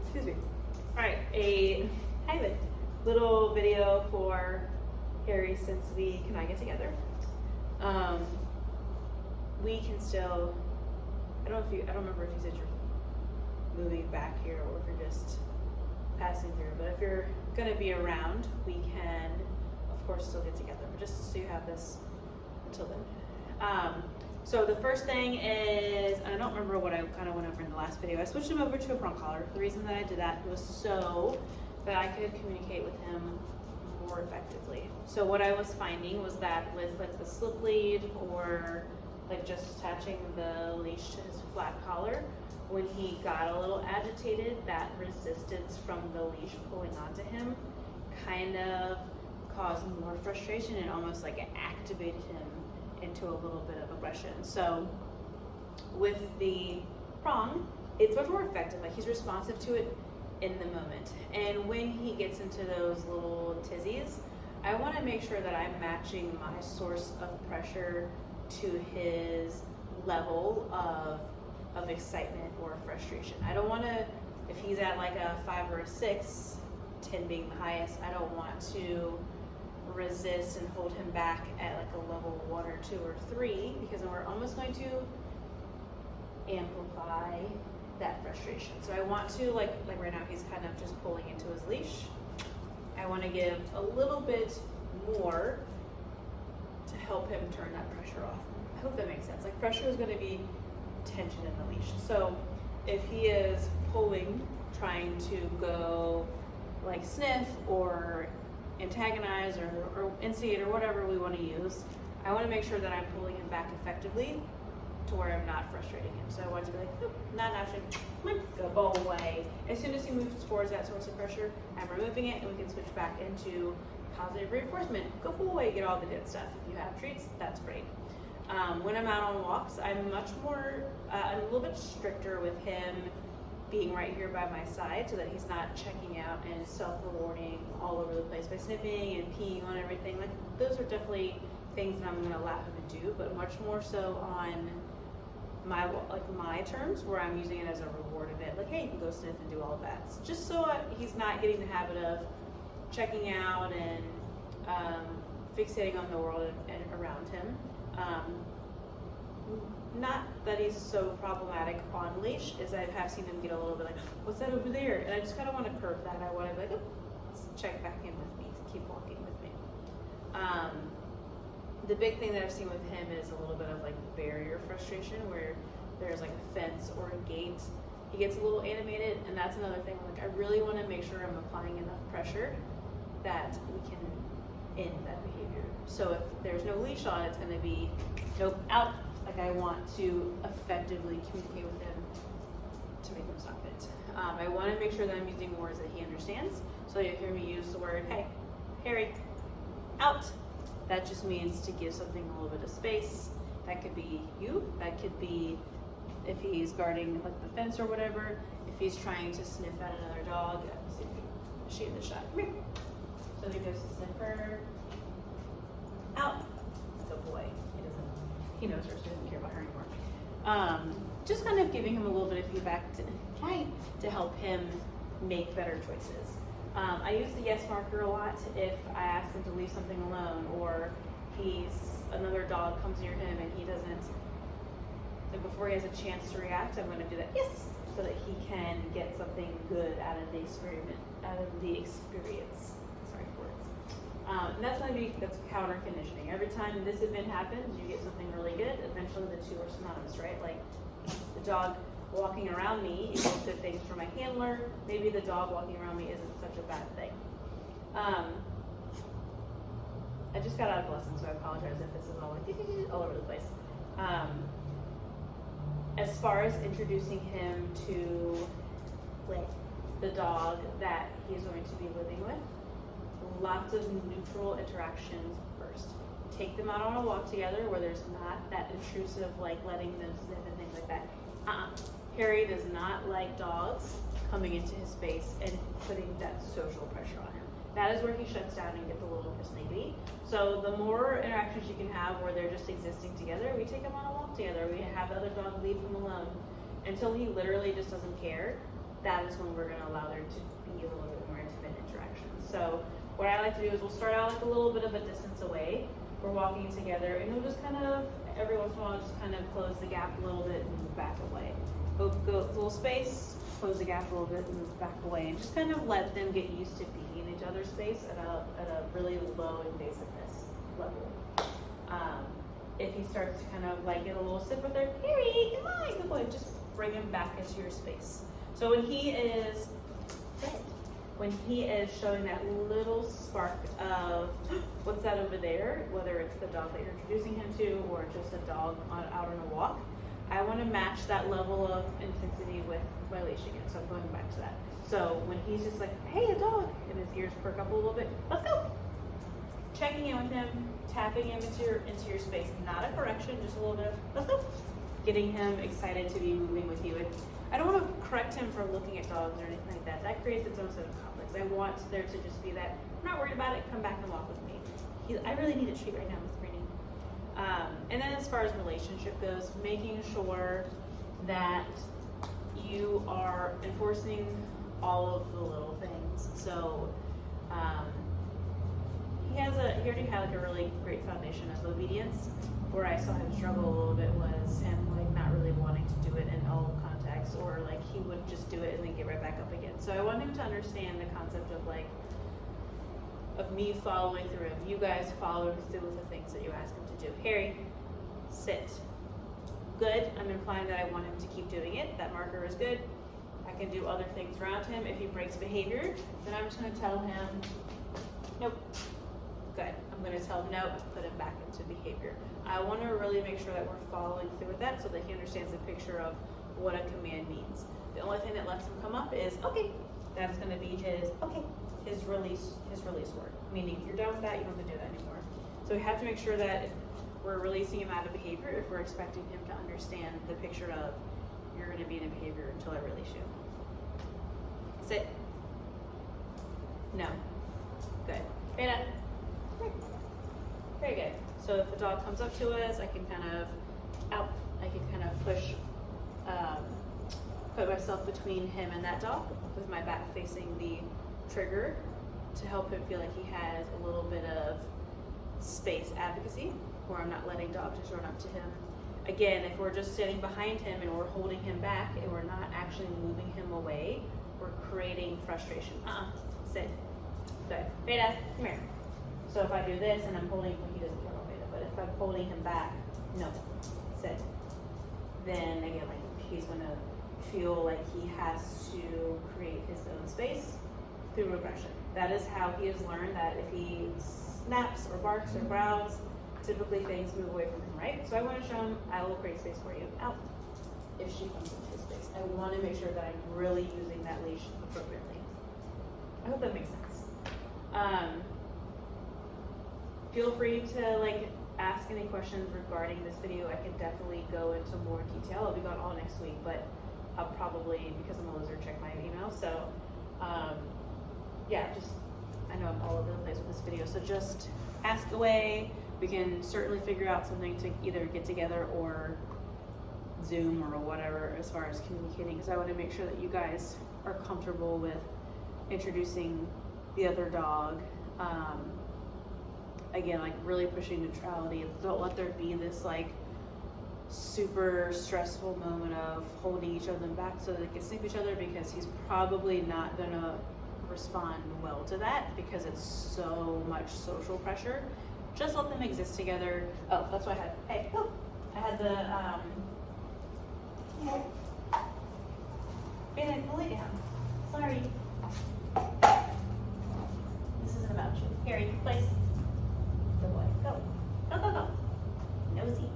Excuse me. All right, a little video for Harry since we cannot get together. We can still. I don't remember if you said you're moving back here or if you're just passing through. But if you're going to be around, we can, of course, still get together. But just so you have this until then. So the first thing is, I don't remember what I kind of went over in the last video. I switched him over to a prong collar. The reason that I did that was so that I could communicate with him more effectively. So what I was finding was that with like the slip lead or like just attaching the leash to his flat collar, when he got a little agitated, that resistance from the leash pulling onto him kind of caused more frustration and almost like it activated him into a little bit of aggression. So with the prong, it's much more effective. Like he's responsive to it in the moment. And when he gets into those little tizzies, I want to make sure that I'm matching my source of pressure to his level of excitement or frustration. I don't want to, if he's at like a 5 or a 6, 10 being the highest, I don't want to resist and hold him back at like a level 1 or 2 or 3, because then we're almost going to amplify that frustration. So I want to, like right now he's kind of just pulling into his leash. I want to give a little bit more to help him turn that pressure off. I hope that makes sense. Like pressure is going to be tension in the leash. So if he is pulling, trying to go like sniff or antagonize or instigate or whatever we want to use, I want to make sure that I'm pulling him back effectively to where I'm not frustrating him. So I want to be like, nope, not an option, go away. As soon as he moves towards that source of pressure, I'm removing it and we can switch back into positive reinforcement. Go away, get all the good stuff. If you have treats, that's great. When I'm out on walks, I'm much more, I'm a little bit stricter with him being right here by my side so that he's not checking out and self-rewarding all over the place by sniffing and peeing on everything. Like those are definitely things that I'm going to allow him to do, but much more so on my terms, where I'm using it as a reward of it. Like, hey, you can go sniff and do all of that. So just so he's not getting the habit of checking out and fixating on the world and around him. Not that he's so problematic on leash, as I have seen him get a little bit like, what's that over there? And I just kind of want to curb that. I want to be like, oh, let's check back in with me, keep walking with me. The big thing that I've seen with him is a little bit of like barrier frustration, where there's like a fence or a gate. He gets a little animated, and that's another thing. Like I really want to make sure I'm applying enough pressure that we can end that behavior. So if there's no leash on, it's going to be nope, out. Like I want to effectively communicate with him to make him stop it. I want to make sure that I'm using words that he understands. So you hear me use the word, hey, Harry, out. That just means to give something a little bit of space. That could be you. That could be if he's guarding like the fence or whatever. If he's trying to sniff at another dog. Let's see if we can shade the shot. Come here. So he goes to sniffer. Out. Good boy. He knows her, so he doesn't care about her anymore. Just kind of giving him a little bit of feedback to help him make better choices. I use the yes marker a lot if I ask him to leave something alone, or another dog comes near him and he doesn't, like before he has a chance to react, I'm going to do that yes, so that he can get something good out of the experience. Sorry, words. And that's counter conditioning. Every time this event happens, you get something really good. Eventually the two are synonymous, right? Like the dog walking around me equals good things for my handler. Maybe the dog walking around me isn't such a bad thing. I just got out of lesson, so I apologize if this is all like all over the place. As far as introducing him to the dog that he's going to be living with, lots of neutral interactions first. Take them out on a walk together where there's not that intrusive, like letting them sniff and things like that. Harry does not like dogs coming into his space and putting that social pressure on him. That is where he shuts down and gets a little persnickety. So the more interactions you can have where they're just existing together, we take him on a walk together, we have the other dog leave him alone until he literally just doesn't care. that is when we're gonna allow there to be a little bit more intimate interaction. So what I like to do is we'll start out like a little bit of a distance away. We're walking together, and we'll just kind of, every once in a while, just kind of close the gap a little bit and move back away. Go a little space, close the gap a little bit and move back away, and just kind of let them get used to being in each other's space at a really low invasiveness level. If he starts to kind of like get a little sip with her, Harry, come on, good boy, just bring him back into your space. So when he is showing that little spark of what's that over there, whether it's the dog that you're introducing him to or just a dog out on a walk, I want to match that level of intensity with my leash again. So I'm going back to that. So when he's just like, hey, a dog, and his ears perk up a little bit, let's go. Checking in with him, tapping him into your space. Not a correction, just a little bit of, let's go. Getting him excited to be moving with you. And I don't want to correct him for looking at dogs or anything like that. That creates its own set of conflicts. I want there to just be that, I'm not worried about it, come back and walk with me. I really need a treat right now with Brittany. And then as far as relationship goes, making sure that you are enforcing all of the little things. So he already had like a really great foundation of obedience. Where I saw him struggle a little bit was him like not really wanting to do it in all contexts, or like he would just do it and then get right back up again. So I want him to understand the concept of like of me following through, of you guys following through with the things that you ask him to do. Harry, sit. Good. I'm implying that I want him to keep doing it. That marker is good. I can do other things around him. If he breaks behavior, then I'm just going to tell him, nope. Good. I'm going to tell him no, put him back into behavior. I want to really make sure that we're following through with that so that he understands the picture of what a command means. The only thing that lets him come up is, okay, that's going to be his release word. Meaning, you're done with that, you don't have to do that anymore. So we have to make sure that if we're releasing him out of behavior, if we're expecting him to understand the picture of, you're going to be in a behavior until I release you. Sit. No. Good. Beta. Very good. So if the dog comes up to us, I can kind of push, put myself between him and that dog with my back facing the trigger to help him feel like he has a little bit of space advocacy, where I'm not letting dogs just run up to him. Again, if we're just sitting behind him and we're holding him back and we're not actually moving him away, we're creating frustration. Sit. Good. Beta, come here. So if I do this and I'm holding him, he doesn't care about Beta, but if I'm holding him back, no, sit. Then again, like he's gonna feel like he has to create his own space through aggression. That is how he has learned that if he snaps or barks or growls, typically things move away from him, right? So I want to show him, I will create space for you. Out. If she comes into his space, I want to make sure that I'm really using that leash appropriately. I hope that makes sense. Feel free to like ask any questions regarding this video. I can definitely go into more detail. I'll be gone all next week, but I'll probably, because I'm a lizard, check my email. So yeah, I know I'm all over the place with this video. So just ask away. We can certainly figure out something to either get together or Zoom or whatever as far as communicating, because I want to make sure that you guys are comfortable with introducing the other dog. Again, like really pushing neutrality. Don't let there be this like super stressful moment of holding each other back so that they can sniff each other, because he's probably not gonna respond well to that because it's so much social pressure. Just let them exist together. Oh, that's why I had the Beta, go lay down. Sorry. This isn't about you. Harry, place. Good boy. Go. Go, go, go. Nosy.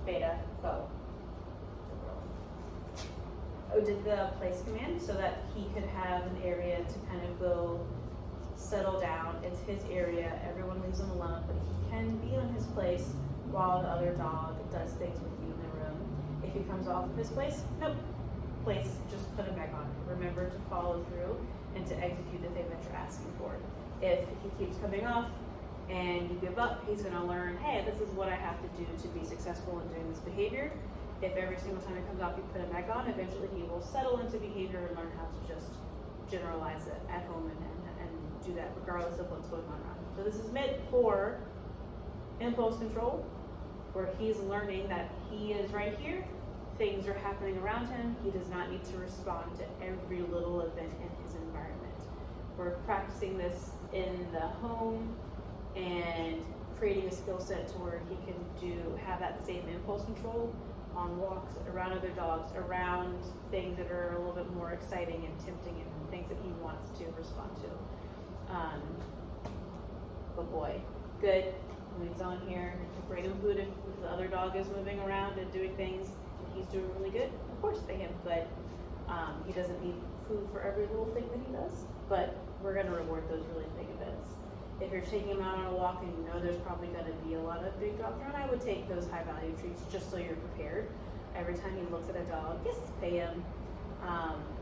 Beta, go. Oh, did the place command so that he could have an area to kind of go settle down. It's his area. Everyone leaves him alone, but he can be on his place while the other dog does things with you in the room. If he comes off of his place, nope. Place, just put him back on. Remember to follow through and to execute the thing that you're asking for. If he keeps coming off and you give up, he's going to learn, hey, this is what I have to do to be successful in doing this behavior. If every single time it comes off, you put it back on, eventually he will settle into behavior and learn how to just generalize it at home and do that regardless of what's going on around him. So this is meant for impulse control, where he's learning that he is right here, things are happening around him, he does not need to respond to every little event in his environment. We're practicing this in the home and creating a skill set to where he can have that same impulse control on walks, around other dogs, around things that are a little bit more exciting and tempting and things that he wants to respond to. But boy, good. When he's on here, bring him food if the other dog is moving around and doing things and he's doing really good, of course pay him, but he doesn't need food for every little thing that he does, but we're gonna reward those really big events. If you're taking him out on a walk and you know there's probably gonna be a lot of big dogs around, I would take those high value treats just so you're prepared. Every time he looks at a dog, yes, pay him,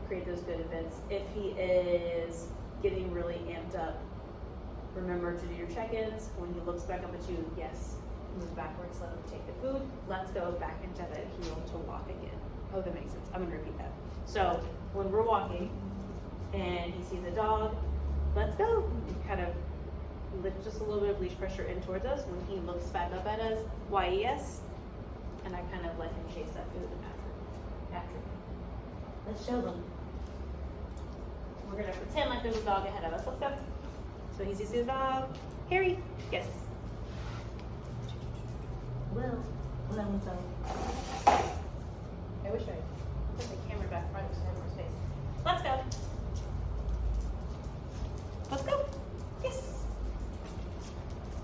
create those good events. If he is getting really amped up, remember to do your check-ins. When he looks back up at you, yes, move backwards, let him take the food. Let's go back into the heel to walk again. I hope that makes sense. I'm gonna repeat that. So when we're walking and he sees a dog, let's go. Kind of lift just a little bit of leash pressure in towards us. When he looks back up at us, yes, and I kind of let him chase that food after him. Let's show them. We're gonna pretend like there's a dog ahead of us. Let's go. So he sees the dog. Harry, yes. Well, let me go. I wish I put the camera back front so I have more space. Let's go. Let's go. Yes.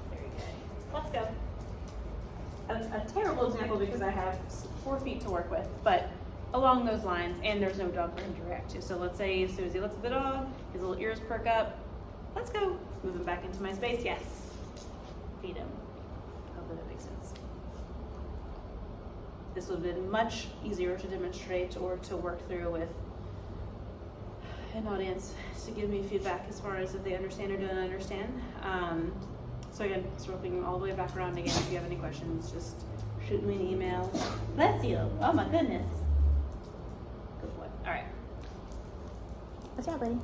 Very good. Let's go. A terrible example because I have 4 feet to work with, but along those lines, and there's no dog for him to react to. So let's say as soon as he looks at the dog, his little ears perk up. Let's go. Move him back into my space. Yes. Feed him. Hopefully that makes sense. This would have been much easier to demonstrate or to work through with an audience to give me feedback as far as if they understand or don't understand. So again, circling all the way back around again. If you have any questions, just shoot me an email. Bless you. Oh my goodness. Good boy. All right. What's up, buddy?